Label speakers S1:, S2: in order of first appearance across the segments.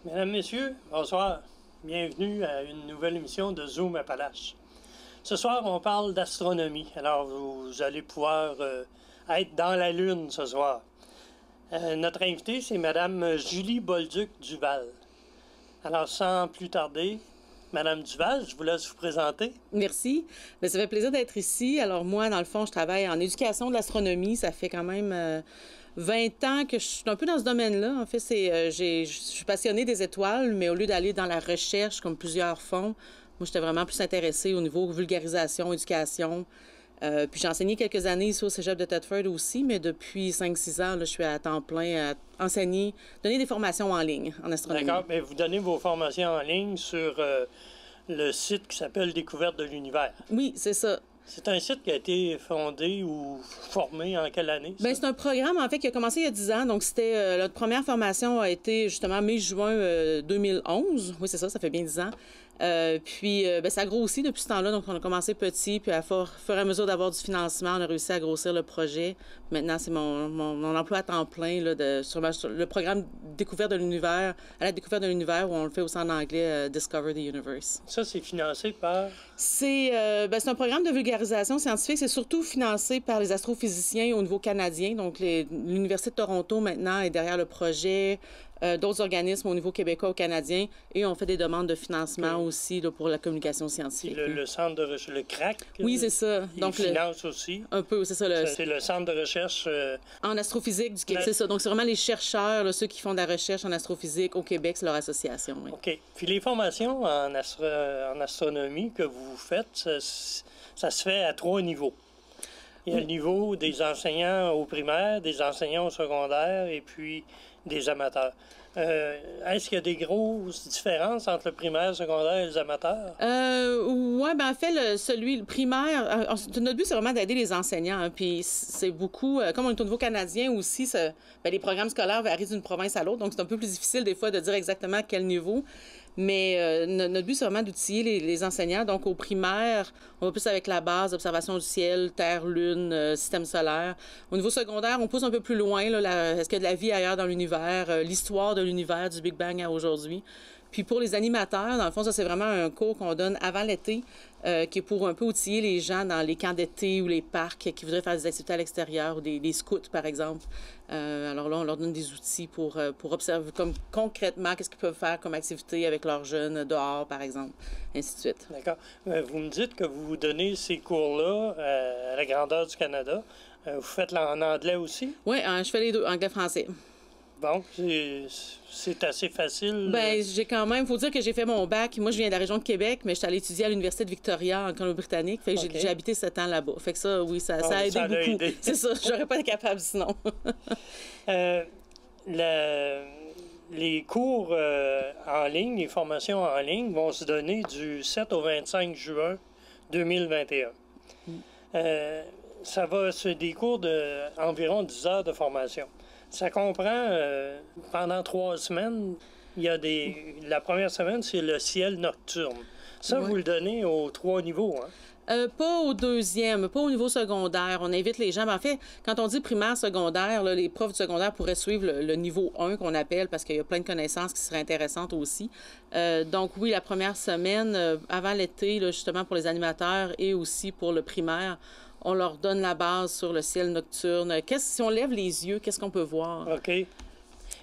S1: Mesdames, Messieurs, bonsoir. Bienvenue à une nouvelle émission de Zoom Appalaches. Ce soir, on parle d'astronomie. Alors, vous allez pouvoir être dans la Lune ce soir. Notre invitée, c'est Mme Julie Bolduc-Duval. Alors, sans plus tarder, Mme Duval, je vous laisse vous présenter.
S2: Merci. Bien, ça fait plaisir d'être ici. Alors, moi, dans le fond, je travaille en éducation de l'astronomie. Ça fait quand même 20 ans que je suis un peu dans ce domaine-là. En fait, je suis passionnée des étoiles, mais au lieu d'aller dans la recherche, comme plusieurs font, moi, j'étais vraiment plus intéressée au niveau vulgarisation, éducation. Puis j'ai enseigné quelques années ici au cégep de Thetford aussi, mais depuis 5-6 ans, là, je suis à temps plein à enseigner, donner des formations en ligne en astronomie.
S1: D'accord, mais vous donnez vos formations en ligne sur le site qui s'appelle Découverte de l'univers.
S2: Oui, c'est ça.
S1: C'est un site qui a été fondé ou formé en quelle année?
S2: Bien, c'est un programme, en fait, qui a commencé il y a 10 ans. Donc, c'était notre première formation a été justement mai-juin 2011. Oui, c'est ça, ça fait bien 10 ans. Puis, ça a grossi depuis ce temps-là. Donc, on a commencé petit, puis à fur et à mesure d'avoir du financement, on a réussi à grossir le projet. Maintenant, c'est mon emploi à temps plein là, sur le programme Découverte de l'univers, à la découverte de l'univers, où on le fait aussi en anglais, Discover the Universe.
S1: Ça, c'est financé par?
S2: C'est un programme de vulgarisation scientifique. C'est surtout financé par les astrophysiciens au niveau canadien. Donc, l'Université de Toronto, maintenant, est derrière le projet. D'autres organismes au niveau québécois ou canadien. Et on fait des demandes de financement aussi là, pour la communication scientifique.
S1: Le centre de recherche, le CRAC?
S2: Oui, c'est ça.
S1: Il finance aussi?
S2: Un peu, c'est ça.
S1: C'est le centre de recherche...
S2: En astrophysique du Québec, c'est ça. Donc, c'est vraiment les chercheurs, là, ceux qui font de la recherche en astrophysique au Québec, c'est leur association. Oui.
S1: OK. Puis les formations en astronomie que vous faites, ça se fait à 3 niveaux. Il y a le niveau des enseignants au primaire, des enseignants au secondaire et puis des amateurs. Est-ce qu'il y a des grosses différences entre le primaire, le secondaire et les amateurs?
S2: Oui, en fait, le primaire, notre but, c'est vraiment d'aider les enseignants. Hein, puis c'est beaucoup, comme on est au niveau canadien aussi, les programmes scolaires varient d'une province à l'autre, donc c'est un peu plus difficile des fois de dire exactement à quel niveau. Mais notre but, c'est vraiment d'outiller les enseignants. Donc, au primaire, on va plus avec la base, observation du ciel, Terre, Lune, système solaire. Au niveau secondaire, on pousse un peu plus loin. Est-ce qu'il y a de la vie ailleurs dans l'univers? L'histoire de l'univers, du Big Bang à aujourd'hui. Puis pour les animateurs, dans le fond, ça, c'est vraiment un cours qu'on donne avant l'été, qui est pour un peu outiller les gens dans les camps d'été ou les parcs qui voudraient faire des activités à l'extérieur ou des scouts, par exemple. Alors là, on leur donne des outils pour observer comme concrètement qu'est-ce qu'ils peuvent faire comme activité avec leurs jeunes dehors, par exemple, ainsi de suite.
S1: D'accord. Vous me dites que vous donnez ces cours-là à la grandeur du Canada. Vous faites en anglais aussi?
S2: Oui, je fais les deux, anglais-français.
S1: Bon, c'est assez facile.
S2: J'ai quand même, faut dire que j'ai fait mon bac. Moi, je viens de la région de Québec, mais je suis allée étudier à l'Université de Victoria en Colombie-Britannique. Fait que j'ai habité 7 ans là-bas. Fait que ça, oui, ça a aidé beaucoup. C'est ça, j'aurais pas été capable sinon.
S1: Les cours en ligne, les formations en ligne vont se donner du 7 au 25 juin 2021. Ça va ser des cours d'environ 10 heures de formation. Ça comprend, pendant 3 semaines, il y a la première semaine, c'est le ciel nocturne. Ça, vous le donnez aux 3 niveaux, hein?
S2: Pas au deuxième, pas au niveau secondaire. On invite les gens. En fait, quand on dit primaire, secondaire, là, les profs du secondaire pourraient suivre le niveau 1 qu'on appelle parce qu'il y a plein de connaissances qui seraient intéressantes aussi. Donc oui, la première semaine, avant l'été, là, justement pour les animateurs et aussi pour le primaire, on leur donne la base sur le ciel nocturne. Si on lève les yeux, qu'est-ce qu'on peut voir?
S1: OK.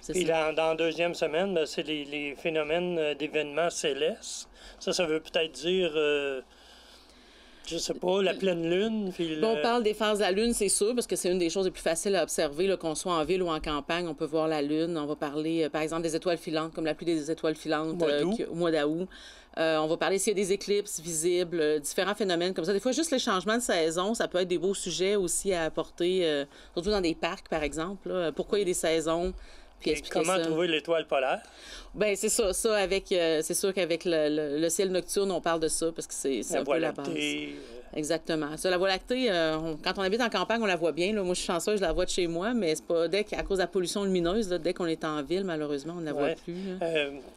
S1: Puis dans la deuxième semaine, c'est les phénomènes d'événements célestes. Ça veut peut-être dire... je sais pas, la pleine lune. Puis
S2: on parle des phases de la lune, c'est sûr, parce que c'est une des choses les plus faciles à observer, là, qu'on soit en ville ou en campagne, on peut voir la lune. On va parler, par exemple, des étoiles filantes, comme la pluie des étoiles filantes au mois d'août. On va parler s'il y a des éclipses visibles, différents phénomènes comme ça. Des fois, juste les changements de saison, ça peut être des beaux sujets aussi à apporter, surtout dans des parcs, par exemple. Là. Pourquoi il y a des saisons?
S1: Puis comment trouver l'étoile polaire?
S2: Ben c'est ça. C'est sûr qu'avec le ciel nocturne, on parle de ça parce que c'est un peu la base. exactement. Ça, la Voie lactée, quand on habite en campagne, on la voit bien. Là. Moi, je suis chanceuse, je la vois de chez moi, mais c'est pas à cause de la pollution lumineuse, là, dès qu'on est en ville, malheureusement, on ne la voit plus.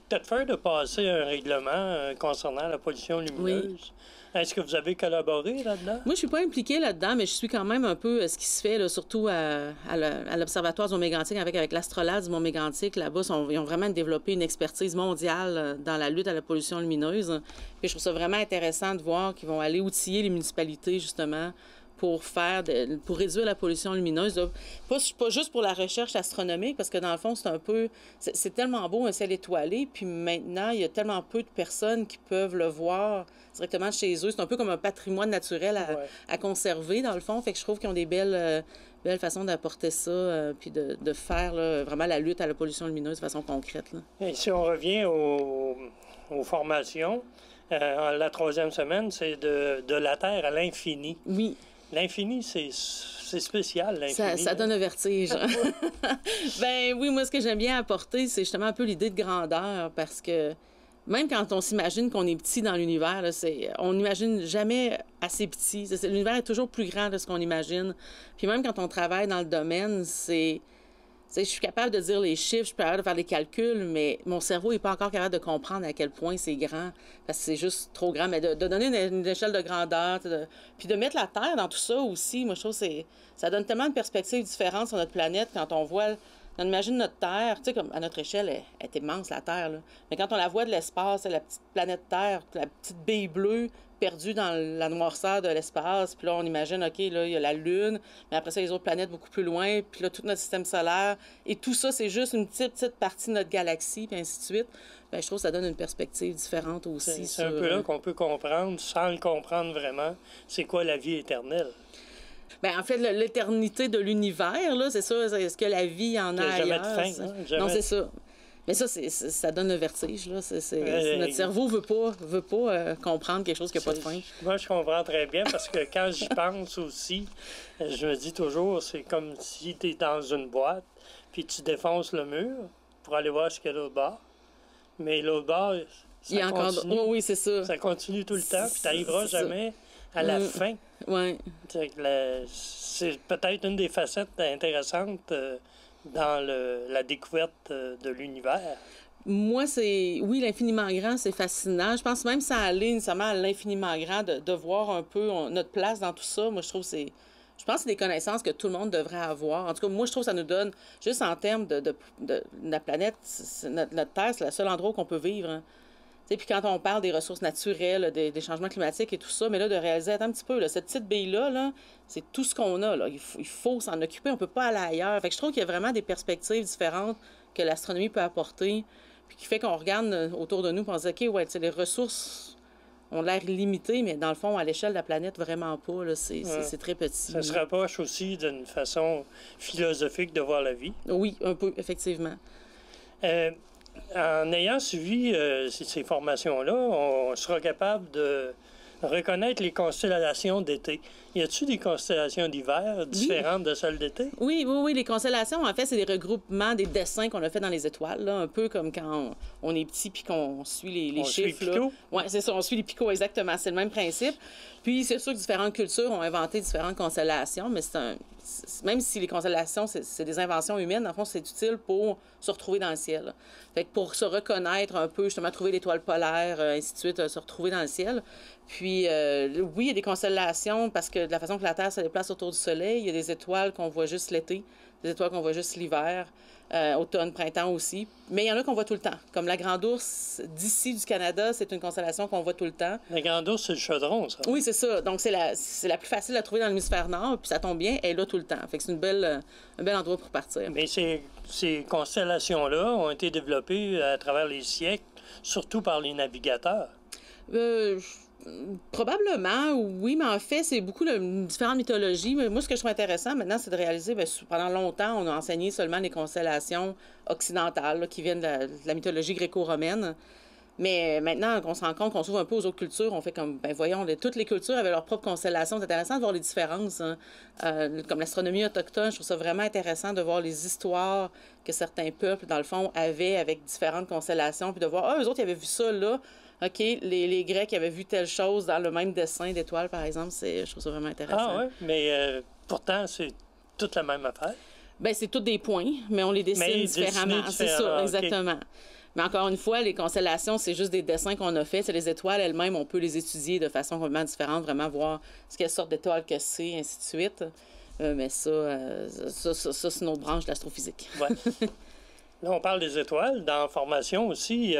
S1: Peut-être faire de passer un règlement concernant la pollution lumineuse. Oui. Est-ce que vous avez collaboré là-dedans?
S2: Moi, je suis pas impliquée là-dedans, mais je suis quand même un peu ce qui se fait, là, surtout à l'Observatoire du Mont-Mégantic avec l'Astrolabe du Mont-Mégantic. Là-bas, ils ont vraiment développé une expertise mondiale dans la lutte à la pollution lumineuse. Puis je trouve ça vraiment intéressant de voir qu'ils vont aller outiller les municipalités, justement, pour réduire la pollution lumineuse. Là. Pas juste pour la recherche astronomique, parce que dans le fond, c'est tellement beau, un ciel étoilé, puis maintenant, il y a tellement peu de personnes qui peuvent le voir directement de chez eux. C'est un peu comme un patrimoine naturel à conserver, dans le fond. Fait que je trouve qu'ils ont des belles façons d'apporter ça, puis de faire là, vraiment la lutte à la pollution lumineuse de façon concrète. Là.
S1: Et si on revient aux formations, la 3e semaine, c'est de la Terre à l'infini.
S2: Oui.
S1: L'infini, c'est spécial, l'infini.
S2: Ça donne un vertige. Ben oui, moi, ce que j'aime bien apporter, c'est justement un peu l'idée de grandeur, parce que même quand on s'imagine qu'on est petit dans l'univers, là, on n'imagine jamais assez petit. L'univers est toujours plus grand de ce qu'on imagine. Puis même quand on travaille dans le domaine, je suis capable de dire les chiffres, je suis capable de faire des calculs, mais mon cerveau n'est pas encore capable de comprendre à quel point c'est grand, parce que c'est juste trop grand. Mais de donner une échelle de grandeur, puis de mettre la Terre dans tout ça aussi, moi, je trouve que ça donne tellement de perspectives différentes sur notre planète quand on voit... On imagine notre Terre, tu sais, comme à notre échelle, elle est immense, la Terre, là. Mais quand on la voit de l'espace, la petite planète Terre, la petite bille bleue perdue dans la noirceur de l'espace, puis là, on imagine, OK, là, il y a la Lune, mais après ça, les autres planètes beaucoup plus loin, puis là, tout notre système solaire, et tout ça, c'est juste une petite partie de notre galaxie, puis ainsi de suite. Bien, je trouve que ça donne une perspective différente aussi.
S1: C'est un peu là qu'on peut comprendre, sans le comprendre vraiment, c'est quoi la vie éternelle.
S2: Bien, en fait, l'éternité de l'univers, là, c'est ça. Est-ce que la vie en a ailleurs?
S1: Jamais de fin, hein?
S2: Non, c'est ça. Mais ça donne le vertige, là. Notre cerveau veut pas comprendre quelque chose qui n'a pas de fin.
S1: Moi, je comprends très bien, parce que quand j'y pense aussi, je me dis toujours, c'est comme si tu es dans une boîte, puis tu défonces le mur pour aller voir ce qu'il y a l'autre bord. Mais l'autre bord, ça continue.
S2: Oui, c'est ça.
S1: Ça continue tout le temps, puis tu n'arriveras jamais à la fin.
S2: Oui.
S1: C'est peut-être une des facettes intéressantes dans la découverte de l'univers.
S2: Moi, oui, l'infiniment grand, c'est fascinant. Je pense même sans aller nécessairement à l'infiniment grand, de voir un peu notre place dans tout ça. Moi, je pense que c'est des connaissances que tout le monde devrait avoir. En tout cas, moi, je trouve que ça nous donne, juste en termes de la planète, notre Terre, c'est le seul endroit où on peut vivre. Hein. Puis quand on parle des ressources naturelles, des changements climatiques et tout ça, mais là, de réaliser, attends un petit peu, là, cette petite bille-là, là, c'est tout ce qu'on a. Là. Il faut s'en occuper, on ne peut pas aller ailleurs. Fait que je trouve qu'il y a vraiment des perspectives différentes que l'astronomie peut apporter, puis qui fait qu'on regarde autour de nous et on se dit, OK, ouais, les ressources ont l'air limitées, mais dans le fond, à l'échelle de la planète, vraiment pas. Là, c'est très petit.
S1: Ça se rapproche aussi d'une façon philosophique de voir la vie.
S2: Oui, un peu, effectivement.
S1: En ayant suivi ces formations-là, on sera capable de reconnaître les constellations d'été. Y a-t-il des constellations d'hiver différentes de celles d'été?
S2: Oui, les constellations, en fait, c'est des regroupements des dessins qu'on a fait dans les étoiles, là, un peu comme quand on est petit puis qu'on suit les chiffres. Oui, c'est ça, on suit les picots, exactement. C'est le même principe. Puis, c'est sûr que différentes cultures ont inventé différentes constellations, mais même si les constellations, c'est des inventions humaines, en fond, c'est utile pour se retrouver dans le ciel. Fait que pour se reconnaître un peu, justement, trouver l'étoile polaire, ainsi de suite, se retrouver dans le ciel. Puis, oui, il y a des constellations parce que de la façon que la Terre se déplace autour du Soleil, il y a des étoiles qu'on voit juste l'été, des étoiles qu'on voit juste l'hiver, automne, printemps aussi. Mais il y en a qu'on voit tout le temps. Comme la Grande Ourse d'ici du Canada, c'est une constellation qu'on voit tout le temps.
S1: La Grande Ourse, c'est le chaudron, ça.
S2: Oui, c'est ça. Donc, c'est la plus facile à trouver dans l'hémisphère nord, puis ça tombe bien, elle est là tout le temps. Fait que c'est un bel endroit pour partir.
S1: Mais ces constellations-là ont été développées à travers les siècles, surtout par les navigateurs.
S2: Probablement, oui, mais en fait, c'est beaucoup de différentes mythologies. Mais moi, ce que je trouve intéressant maintenant, c'est de réaliser, pendant longtemps, on a enseigné seulement les constellations occidentales là, qui viennent de la mythologie gréco-romaine. Mais maintenant qu'on se rend compte qu'on s'ouvre un peu aux autres cultures, on fait comme, ben voyons, toutes les cultures avaient leur propre constellation. C'est intéressant de voir les différences. Hein. Comme l'astronomie autochtone, je trouve ça vraiment intéressant de voir les histoires que certains peuples, dans le fond, avaient avec différentes constellations, puis de voir, ah, eux autres, ils avaient vu ça là. OK, les Grecs avaient vu telle chose dans le même dessin d'étoiles, par exemple. Je trouve ça vraiment intéressant.
S1: Ah oui, mais pourtant, c'est toute la même affaire.
S2: Bien, c'est tous des points, mais on les dessine différemment. C'est ça, exactement. Okay. Mais encore une fois, les constellations, c'est juste des dessins qu'on a faits. C'est les étoiles elles-mêmes, on peut les étudier de façon complètement différente, vraiment voir quelle sorte d'étoile que c'est, ainsi de suite. Mais ça, c'est une autre branche de l'astrophysique.
S1: Ouais. Là, on parle des étoiles. Dans la formation aussi,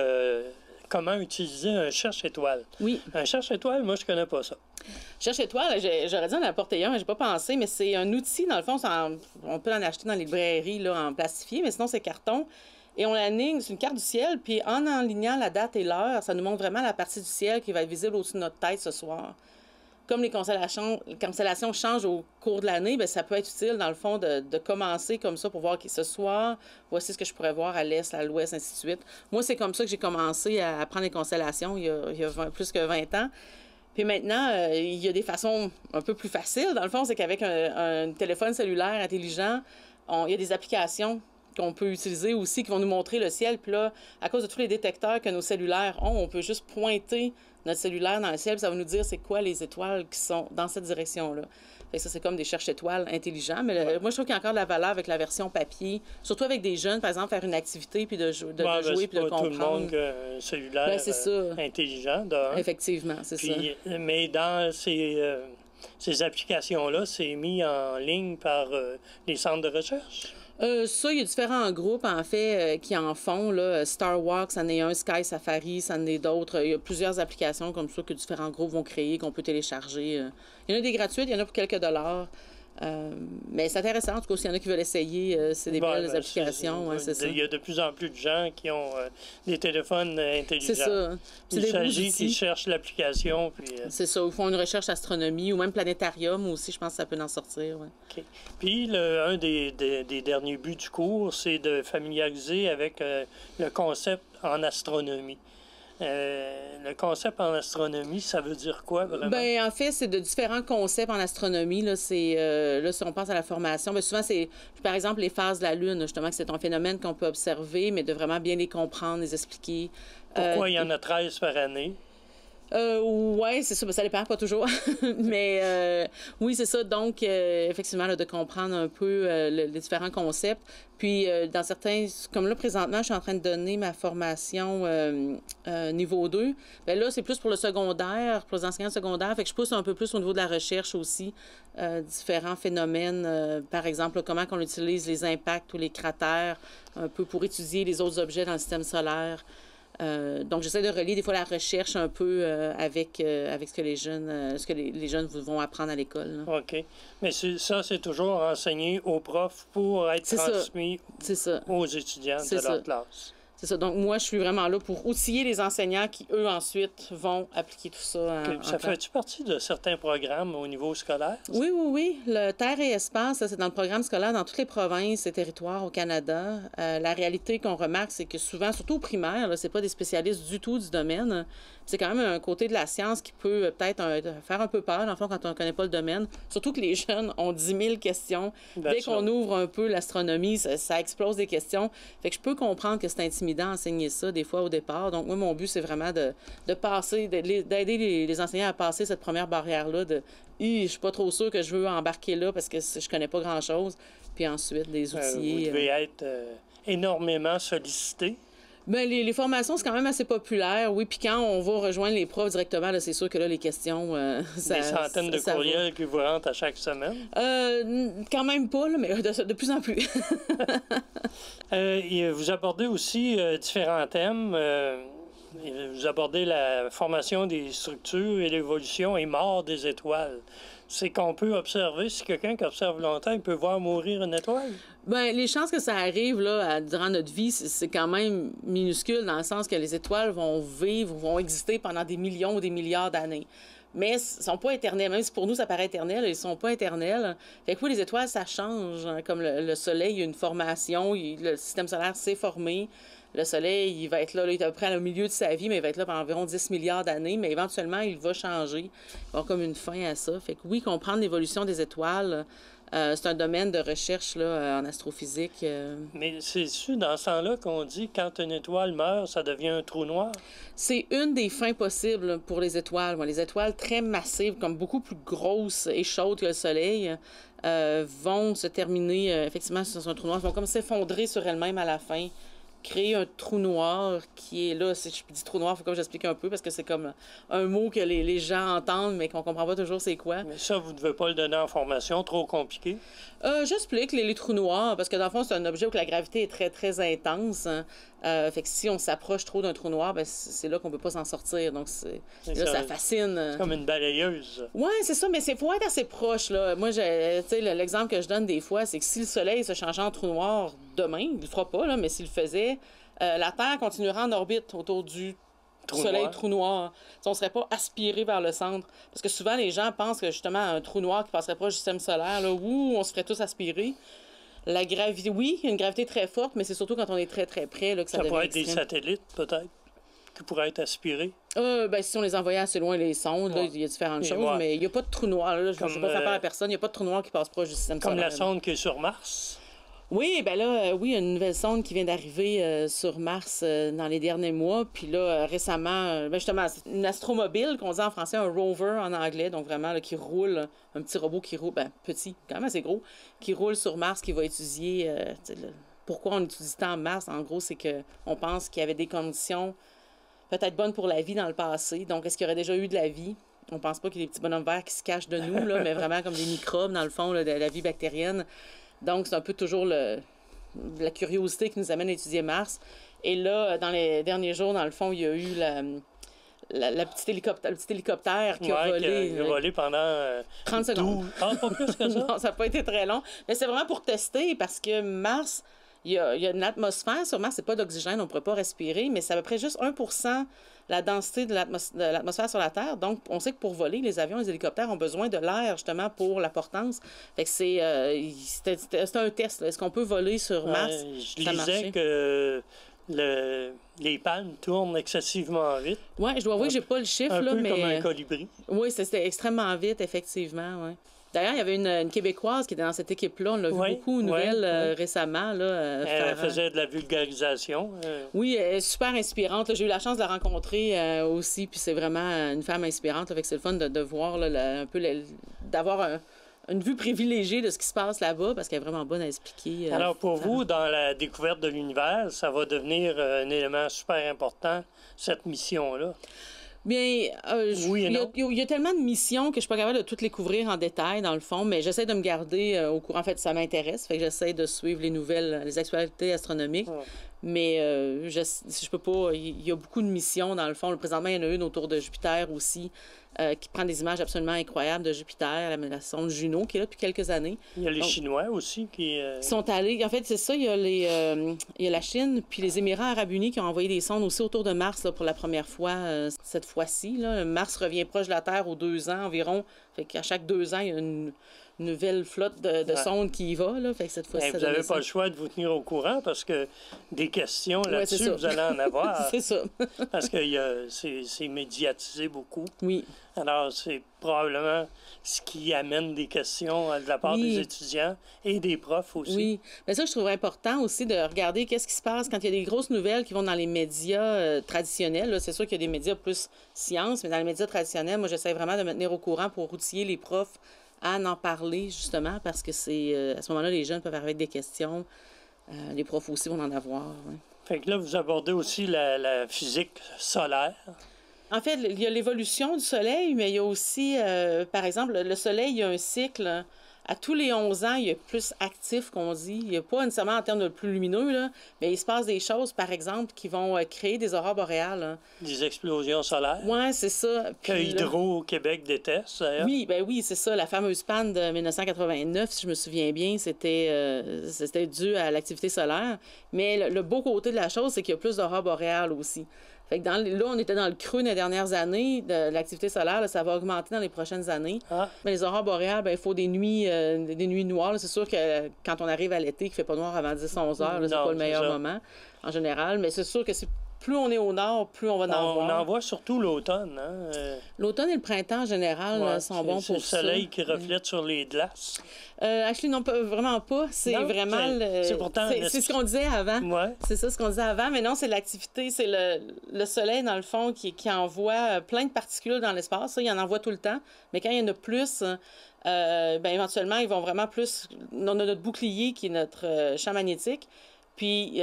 S1: comment utiliser un cherche-étoile.
S2: Oui.
S1: Un cherche-étoile, moi, je connais pas ça.
S2: Cherche-étoile, j'aurais dû en apporter un, mais j'ai pas pensé, mais c'est un outil, dans le fond, on peut en acheter dans les librairies là, en plastifié, mais sinon, c'est carton. Et on l'aligne, c'est une carte du ciel, puis en enlignant la date et l'heure, ça nous montre vraiment la partie du ciel qui va être visible au-dessus de notre tête ce soir. Comme les constellations changent au cours de l'année, bien, ça peut être utile, dans le fond, de commencer comme ça pour voir que ce soir, voici ce que je pourrais voir à l'est, à l'ouest, ainsi de suite. Moi, c'est comme ça que j'ai commencé à apprendre les constellations il y a plus que 20 ans. Puis maintenant, il y a des façons un peu plus faciles. Dans le fond, c'est qu'avec un téléphone cellulaire intelligent, il y a des applications qu'on peut utiliser aussi, qui vont nous montrer le ciel. Puis là, à cause de tous les détecteurs que nos cellulaires ont, on peut juste pointer notre cellulaire dans le ciel, puis ça va nous dire c'est quoi les étoiles qui sont dans cette direction-là. Fait que ça, c'est comme des cherche-étoiles intelligents. Mais moi, je trouve qu'il y a encore de la valeur avec la version papier, surtout avec des jeunes, par exemple, faire une activité, puis de jouer, puis de comprendre.
S1: Tout le monde un cellulaire intelligent.
S2: Effectivement, c'est ça.
S1: Mais dans ces applications-là, c'est mis en ligne par les centres de recherche?
S2: Ça, il y a différents groupes, en fait, qui en font. Là. Star Walk, c'en est un. Sky Safari, c'en est d'autres. Il y a plusieurs applications comme ça que différents groupes vont créer, qu'on peut télécharger. Il y en a des gratuites, il y en a pour quelques dollars. Mais c'est intéressant, en tout cas, s'il y en a qui veulent essayer, c'est des belles applications. C'est ça.
S1: Il y a de plus en plus de gens qui ont des téléphones intelligents.
S2: C'est ça.
S1: Il s'agit qu'ils cherchent l'application.
S2: C'est ça. Ils font une recherche astronomie ou même planétarium aussi, je pense que ça peut en sortir. Ouais.
S1: OK. Puis, un des derniers buts du cours, c'est de familiariser avec le concept en astronomie. Le concept en astronomie, ça veut dire quoi, vraiment?
S2: Bien, en fait, c'est de différents concepts en astronomie. Là, si on pense à la formation, bien, souvent, c'est, par exemple, les phases de la Lune, justement, que c'est un phénomène qu'on peut observer, mais de vraiment bien les comprendre, les expliquer.
S1: Pourquoi il y en a 13 par année?
S2: Oui, c'est ça, mais ça dépend pas toujours. Mais oui, c'est ça. Donc, effectivement, là, de comprendre un peu les différents concepts. Puis, dans certains, comme là, présentement, je suis en train de donner ma formation niveau 2. Bien là, c'est plus pour le secondaire, pour les enseignants secondaires. Fait que je pousse un peu plus au niveau de la recherche aussi, différents phénomènes. Par exemple, là, comment on utilise les impacts ou les cratères, un peu pour étudier les autres objets dans le système solaire. Donc, j'essaie de relier des fois la recherche un peu avec ce que les jeunes vont apprendre à l'école. Là.
S1: OK. Mais ça, c'est toujours enseigné aux profs pour être transmis aux étudiants de leur classe.
S2: C'est ça. Donc, moi, je suis vraiment là pour outiller les enseignants qui, eux, ensuite, vont appliquer tout ça.
S1: Ça fait-tu partie de certains programmes au niveau scolaire?
S2: Oui. Le Terre et Espace, ça, c'est dans le programme scolaire dans toutes les provinces et territoires au Canada. La réalité qu'on remarque, c'est que souvent, surtout au primaire, c'est pas des spécialistes du tout du domaine. C'est quand même un côté de la science qui peut peut-être faire un peu peur, dans le fond, quand on ne connaît pas le domaine. Surtout que les jeunes ont 10 000 questions. Dès qu'on ouvre un peu l'astronomie, ça explose des questions. Fait que je peux comprendre que c'est intimidant d'enseigner ça, des fois, au départ. Donc, moi, mon but, c'est vraiment d'aider les enseignants à passer cette première barrière-là de « je suis pas trop sûr que je veux embarquer là parce que je connais pas grand-chose ». Puis ensuite, les outiller.
S1: Vous devez être énormément sollicité.
S2: Bien, les formations, c'est quand même assez populaire, oui. Puis quand on va rejoindre les profs directement, là, c'est sûr que là, les questions...
S1: des centaines de courriels qui vous rentrent à chaque semaine?
S2: Quand même pas, là, mais de plus en plus.
S1: Vous abordez aussi différents thèmes. Vous abordez la formation des structures et l'évolution et mort des étoiles. C'est qu'on peut observer, si quelqu'un qui observe longtemps, il peut voir mourir une étoile?
S2: Bien, les chances que ça arrive là, durant notre vie, c'est quand même minuscule dans le sens que les étoiles vont vont exister pendant des millions ou des milliards d'années. Mais ils ne sont pas éternels. Même si pour nous, ça paraît éternel, ils ne sont pas éternels. Fait que oui, les étoiles, ça change. Comme le Soleil, il y a une formation, le système solaire s'est formé. Le Soleil, il va être là, il est à peu près au milieu de sa vie, mais il va être là pendant environ 10 milliards d'années, mais éventuellement, il va changer. Il va y avoir comme une fin à ça. Fait que oui, comprendre l'évolution des étoiles, c'est un domaine de recherche là, en astrophysique.
S1: Mais c'est-tu dans ce temps-là qu'on dit quand une étoile meurt, ça devient un trou noir?
S2: C'est une des fins possibles pour les étoiles. Les étoiles très massives, comme beaucoup plus grosses et chaudes que le Soleil, vont se terminer effectivement sur un trou noir. Elles vont comme s'effondrer sur elles-mêmes à la fin, créer un trou noir qui est là. Si je dis trou noir, il faut que j'explique un peu parce que c'est comme un mot que les gens entendent mais qu'on comprend pas toujours c'est quoi.
S1: Mais ça, vous ne devez pas le donner en formation, trop compliqué?
S2: J'explique les trous noirs parce que dans le fond, c'est un objet où la gravité est très, très intense. Fait que si on s'approche trop d'un trou noir, ben, c'est là qu'on peut pas s'en sortir. Donc, là, ça fascine.
S1: C'est comme une balayeuse.
S2: Oui, c'est ça, mais il faut être assez proche. Là. Moi, l'exemple que je donne des fois, c'est que si le Soleil se changeait en trou noir demain, il le fera pas, là, mais s'il le faisait, la Terre continuera en orbite autour du Soleil trou noir. On ne serait pas aspiré vers le centre. Parce que souvent, les gens pensent que justement, un trou noir qui passerait pas du système solaire, là, on se ferait tous aspirer. La gravité, oui, il y a une gravité très forte, mais c'est surtout quand on est très, très près là, que ça devient
S1: pourrait être
S2: extrême.
S1: des satellites, peut-être, qui pourraient être aspirés.
S2: Ben, si on les envoyait assez loin, les sondes, là, il y a différentes choses, mais il n'y a pas de trou noir. Là, je ne vais pas faire peur à personne. Il n'y a pas de trou noir qui passe proche du système solaire.
S1: Comme la sonde qui est sur Mars.
S2: Oui, ben là, oui, il y a une nouvelle sonde qui vient d'arriver sur Mars dans les derniers mois. Puis là, récemment, justement, c'est une astromobile qu'on dit en français, un rover en anglais, donc vraiment là, qui roule, un petit robot qui roule, petit, quand même assez gros, qui roule sur Mars, qui va étudier pourquoi on étudie tant Mars. En gros, c'est qu'on pense qu'il y avait des conditions peut-être bonnes pour la vie dans le passé. Donc, est-ce qu'il y aurait déjà eu de la vie? On pense pas qu'il y ait des petits bonhommes verts qui se cachent de nous, là, mais vraiment comme des microbes, dans le fond, là, de la vie bactérienne. Donc, c'est un peu toujours la curiosité qui nous amène à étudier Mars. Et là, dans les derniers jours, dans le fond, il y a eu le petit hélicoptère qui a volé.
S1: Qui a volé pendant
S2: 30 secondes.
S1: Ah, pas plus que ça?
S2: Non, ça n'a pas été très long. Mais c'est vraiment pour tester parce que Mars, il y a une atmosphère. Sur Mars, c'est pas d'oxygène, on ne pourrait pas respirer, mais c'est à peu près juste 1% la densité de l'atmosphère sur la Terre. Donc, on sait que pour voler, les avions, les hélicoptères ont besoin de l'air, justement, pour la portance. Fait que c'était un test. Est-ce qu'on peut voler sur Mars?
S1: Je lisais que les palmes tournent excessivement vite.
S2: Oui, je dois avouer que j'ai pas le chiffre,
S1: un peu
S2: mais
S1: comme un colibri.
S2: Oui, c'était extrêmement vite, effectivement, oui. D'ailleurs, il y avait une Québécoise qui était dans cette équipe-là. On l'a vu beaucoup aux nouvelles récemment. Là,
S1: elle faisait de la vulgarisation.
S2: Oui, elle est super inspirante. J'ai eu la chance de la rencontrer aussi. Puis c'est vraiment une femme inspirante. Fait que c'est le fun de voir là, un peu d'avoir une vue privilégiée de ce qui se passe là-bas parce qu'elle est vraiment bonne à expliquer.
S1: Alors, pour vous, dans la découverte de l'univers, ça va devenir un élément super important, cette mission-là?
S2: Bien,
S1: oui et non.
S2: Il y a tellement de missions que je suis pas capable de toutes les couvrir en détail, dans le fond, mais j'essaie de me garder au courant. En fait, ça m'intéresse, fait que j'essaie de suivre les nouvelles, les actualités astronomiques. Mais je peux pas... Il y a beaucoup de missions, dans le fond. Présentement, il y en a une autour de Jupiter aussi, qui prend des images absolument incroyables de Jupiter, la sonde Juno, qui est là depuis quelques années.
S1: Il y a les Chinois aussi qui
S2: sont allés... En fait, c'est ça, il y a la Chine, puis les Émirats arabes unis qui ont envoyé des sondes aussi autour de Mars là, pour la première fois cette fois-ci. Là. Mars revient proche de la Terre aux 2 ans environ. Fait qu'à chaque 2 ans, il y a une nouvelle flotte de sondes qui y va. Là. Fait que cette fois-ci,
S1: vous n'avez pas le choix de vous tenir au courant parce que des questions là-dessus, vous allez en avoir.
S2: C'est ça.
S1: Parce que c'est médiatisé beaucoup.
S2: Oui.
S1: Alors, c'est probablement ce qui amène des questions de la part des étudiants et des profs aussi.
S2: Oui. Mais ça, je trouve important aussi de regarder qu'est-ce qui se passe quand il y a des grosses nouvelles qui vont dans les médias traditionnels. Là, c'est sûr qu'il y a des médias plus science, mais dans les médias traditionnels, moi, j'essaie vraiment de me tenir au courant pour outiller les profs à en parler, justement, parce que c'est à ce moment-là, les jeunes peuvent arriver avec des questions. Les profs aussi vont en avoir. Ouais.
S1: Fait que là, vous abordez aussi la physique solaire.
S2: En fait, il y a l'évolution du Soleil, mais il y a aussi, par exemple, le Soleil, il y a un cycle. À tous les 11 ans, il est plus actif, qu'on dit. Il n'y a pas nécessairement en termes de plus lumineux, là, mais il se passe des choses, par exemple, qui vont créer des aurores boréales. Hein.
S1: Des explosions solaires.
S2: Oui, c'est ça.
S1: Que Hydro-Québec déteste, d'ailleurs.
S2: Oui, c'est ça. La fameuse panne de 1989, si je me souviens bien, c'était dû à l'activité solaire. Mais le beau côté de la chose, c'est qu'il y a plus d'aurores boréales aussi. Fait que là, on était dans le creux des dernières années de l'activité solaire. Là, ça va augmenter dans les prochaines années. Mais les aurores boréales, il faut des nuits des nuits noires. C'est sûr que quand on arrive à l'été, qu'il ne fait pas noir avant 10-11 heures, c'est pas le meilleur moment en général. Mais c'est sûr que plus on est au nord, plus on va en voir.
S1: On en voit surtout l'automne. Hein?
S2: L'automne et le printemps, en général, sont bons pour ça.
S1: C'est le soleil qui reflète sur les glaces.
S2: Actually, non, vraiment pas. C'est vraiment... C'est ce qu'on disait avant.
S1: Ouais.
S2: C'est ça, ce qu'on disait avant. Mais non, c'est l'activité. C'est le soleil, dans le fond, qui envoie plein de particules dans l'espace. Ça, il en envoie tout le temps. Mais quand il y en a plus... éventuellement, ils vont vraiment plus... On a notre bouclier, qui est notre champ magnétique. Puis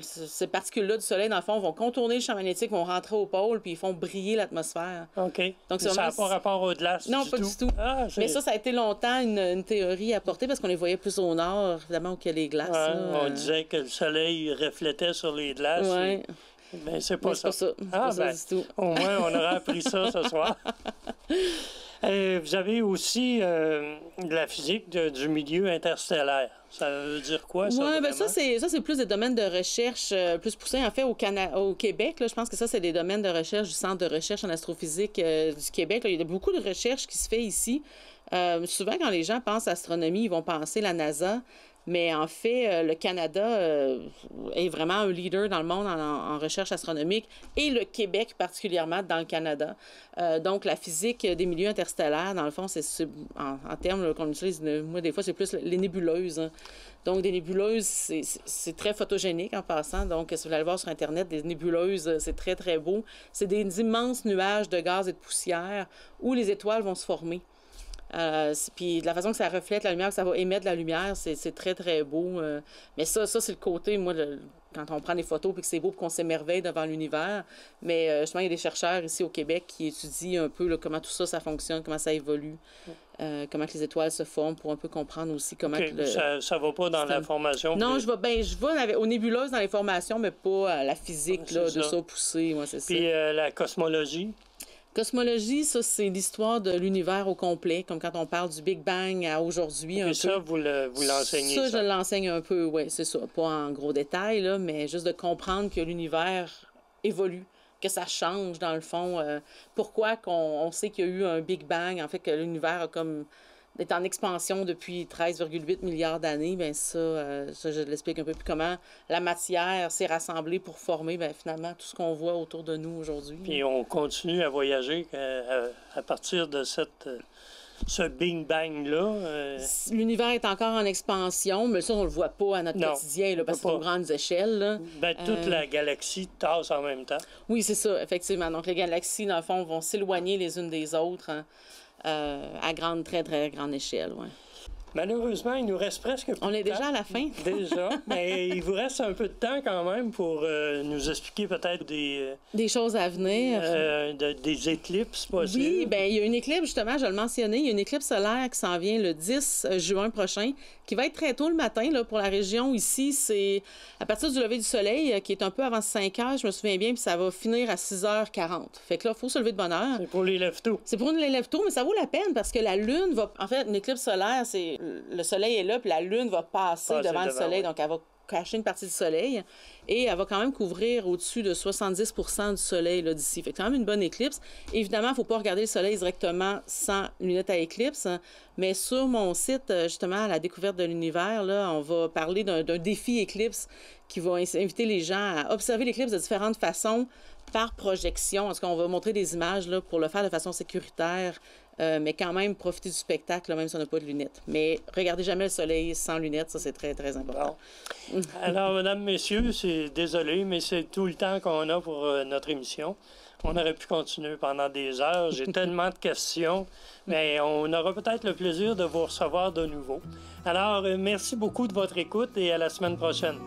S2: ces particules-là du soleil, dans le fond, vont contourner le champ magnétique, vont rentrer au pôle, puis ils font briller l'atmosphère.
S1: OK.
S2: Donc,
S1: ça n'a pas rapport aux glaces
S2: non, pas du tout. Ah, mais ça a été longtemps une théorie apportée parce qu'on les voyait plus au nord, évidemment, où il y a les glaces.
S1: Ouais, on disait que le soleil reflétait sur les glaces.
S2: Oui.
S1: Mais c'est pas ça.
S2: C'est pas ça du tout.
S1: Au moins, on aura appris ça ce soir. Vous avez aussi la physique du milieu interstellaire. Ça veut dire quoi, ça?
S2: Oui, ça, c'est plus des domaines de recherche plus poussés. En fait, au Québec, là, je pense que ça, c'est des domaines de recherche du Centre de recherche en astrophysique du Québec. Là. Il y a beaucoup de recherche qui se fait ici. Souvent, quand les gens pensent à astronomie, ils vont penser la NASA. Mais en fait, le Canada est vraiment un leader dans le monde en recherche astronomique et le Québec particulièrement dans le Canada. Donc, la physique des milieux interstellaires, dans le fond, c'est en termes qu'on utilise, moi, des fois, c'est plus les nébuleuses. Hein. Donc, des nébuleuses, c'est très photogénique en passant. Donc, si vous allez voir sur Internet, des nébuleuses, c'est très, très beau. C'est des immenses nuages de gaz et de poussière où les étoiles vont se former. Puis de la façon que ça reflète la lumière, que ça va émettre la lumière, c'est très, très beau. Mais ça c'est le côté, moi, quand on prend des photos puis que c'est beau puis qu'on s'émerveille devant l'univers. Mais justement, il y a des chercheurs ici au Québec qui étudient un peu là, comment tout ça, ça fonctionne, comment ça évolue, comment que les étoiles se forment pour un peu comprendre aussi comment...
S1: Ça va pas dans la formation?
S2: Non, je vais aux nébuleuses dans les formations, mais pas à la physique là, de ça poussé. Ouais, c'est ça.
S1: Puis la cosmologie?
S2: Cosmologie, ça, c'est l'histoire de l'univers au complet, comme quand on parle du Big Bang à aujourd'hui.
S1: Et ça, vous l'enseignez?
S2: Ça, je l'enseigne un peu, oui, c'est ça. Pas en gros détail, là, mais juste de comprendre que l'univers évolue, que ça change, dans le fond. Pourquoi on sait qu'il y a eu un Big Bang, en fait, que l'univers est en expansion depuis 13,8 milliards d'années, bien ça, je l'explique un peu. Puis comment la matière s'est rassemblée pour former, bien, finalement, tout ce qu'on voit autour de nous aujourd'hui.
S1: Puis on continue à voyager à partir de ce Big Bang-là.
S2: L'univers est encore en expansion, mais ça, on le voit pas à notre quotidien, là, parce que c'est aux grandes échelles. Là.
S1: Ben, toute la galaxie tasse en même temps.
S2: Oui, c'est ça, effectivement. Donc, les galaxies, dans le fond, vont s'éloigner les unes des autres, hein. À très, très grande échelle, oui.
S1: Malheureusement, il nous reste presque plus de temps.
S2: On est déjà à la fin.
S1: Déjà, mais il vous reste un peu de temps quand même pour nous expliquer peut-être
S2: des choses à venir.
S1: Des éclipses possibles.
S2: Oui, bien, il y a une éclipse, justement, je le mentionnais, il y a une éclipse solaire qui s'en vient le 10 juin prochain, qui va être très tôt le matin là, pour la région. Ici, c'est à partir du lever du soleil, qui est un peu avant 5 heures, je me souviens bien, puis ça va finir à 6h40. Fait que là, il faut se lever de bonne heure.
S1: C'est pour les lève-tôt.
S2: C'est pour les lève-tôt, mais ça vaut la peine parce que la Lune va... En fait, une éclipse solaire, c'est... Le soleil est là, puis la Lune va passer devant le soleil, donc elle va cacher une partie du soleil et elle va quand même couvrir au-dessus de 70% du soleil là, d'ici. Fait que quand même une bonne éclipse. Évidemment, il ne faut pas regarder le soleil directement sans lunettes à éclipse, hein, mais sur mon site, justement, à la découverte de l'univers, là, on va parler d'un défi éclipse qui va inviter les gens à observer l'éclipse de différentes façons par projection. En tout cas, on va montrer des images là, pour le faire de façon sécuritaire, mais quand même profiter du spectacle, là, même si on n'a pas de lunettes. Mais regardez jamais le soleil sans lunettes, ça c'est très, très important.
S1: Bon. Alors, mesdames, messieurs, c'est désolé, mais c'est tout le temps qu'on a pour notre émission. On aurait pu continuer pendant des heures. J'ai tellement de questions, mais on aura peut-être le plaisir de vous recevoir de nouveau. Alors, merci beaucoup de votre écoute et à la semaine prochaine.